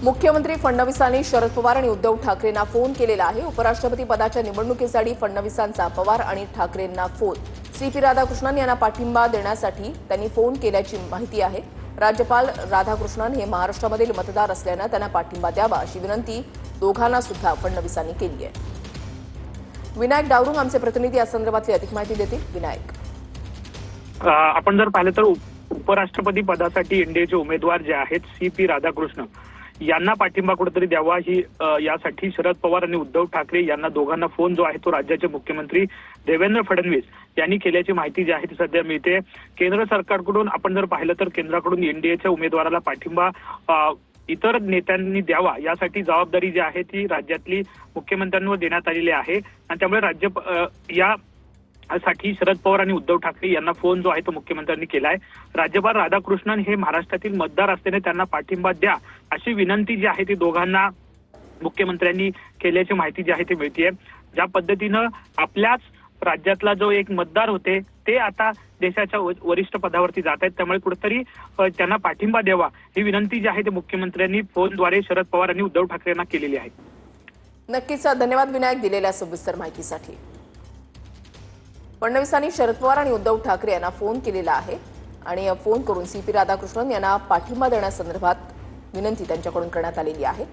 मुख्यमंत्री फडणवीसांनी शरद पवार आणि उद्धव ठाकरेंना फोन केलेला आहे। उपराष्ट्रपती पदाच्या निवडणुकीसाठी फडणवीसांचा पवार आणि ठाकरेंना फोन। सीपी राधाकृष्णन यांना पाठिंबा देण्यासाठी त्यांनी फोन केल्याची माहिती आहे। राज्यपाल राधाकृष्णन हे महाराष्ट्रामधील मतदार असल्याने त्यांना पाठिंबा द्यावा अशी विनंती दोघांना सुद्धा फडणवीसांनी केली आहे। विनायक डावरुंग आमचे प्रतिनिधी या संदर्भातली अधिक माहिती देतील। विनायक, आपण जर पाहिलं तर उपराष्ट्रपती पदासाठी एनडीएचे उमेदवार जे आहेत सीपी राधाकृष्ण यांना पाठिंबा कुठेतरी द्यावा ही यासाठी शरद पवार आणि उद्धव ठाकरे यांना दोघांना फोन जो आहे तो राज्याचे मुख्यमंत्री देवेंद्र फडणवीस यांनी केल्याची माहिती जी आहे ती सध्या मिळते। केंद्र सरकारकडून आपण जर पाहिलं तर केंद्राकडून एनडीएच्या उमेदवाराला पाठिंबा इतर नेत्यांनी द्यावा यासाठी जबाबदारी जी आहे ती राज्यातली मुख्यमंत्र्यांवर देण्यात आलेली आहे आणि त्यामुळे राज्य साठी शरद पवार आणि उद्धव ठाकरे यांना फोन जो आहे तो मुख्यमंत्र्यांनी केलाय। राज्यपाल राधाकृष्णन हे महाराष्ट्रातील मतदार असल्याने त्यांना पाठिंबा द्या अशी विनंती जी आहे ती दोघांना मुख्यमंत्र्यांनी केल्याची माहिती जी आहे ती मिळतेय। ज्या पद्धतीनं आपल्याच राज्यातला जो एक मतदार होते ते आता देशाच्या वरिष्ठ पदावरती जात आहेत, त्यामुळे कुठेतरी त्यांना पाठिंबा द्यावा ही विनंती जी आहे ती मुख्यमंत्र्यांनी फोनद्वारे शरद पवार आणि उद्धव ठाकरे यांना केलेली आहे। नक्कीच धन्यवाद विनायक दिलेल्या सविस्तर माहितीसाठी। फडणवीसांनी शरद पवार आणि उद्धव ठाकरे यांना फोन केलेला आहे आणि फोन करून सीपी राधाकृष्णन यांना पाठिंबा देण्यासंदर्भात विनंती त्यांच्याकडून करण्यात आलेली आहे।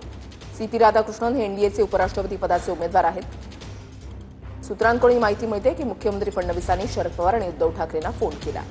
सीपी राधाकृष्णन हे एनडीएचे उपराष्ट्रपती पदाचे उमेदवार आहेत। सूत्रांकडून माहिती मिळते की मुख्यमंत्री फडणवीसांनी शरद पवार आणि उद्धव ठाकरेंना फोन केला।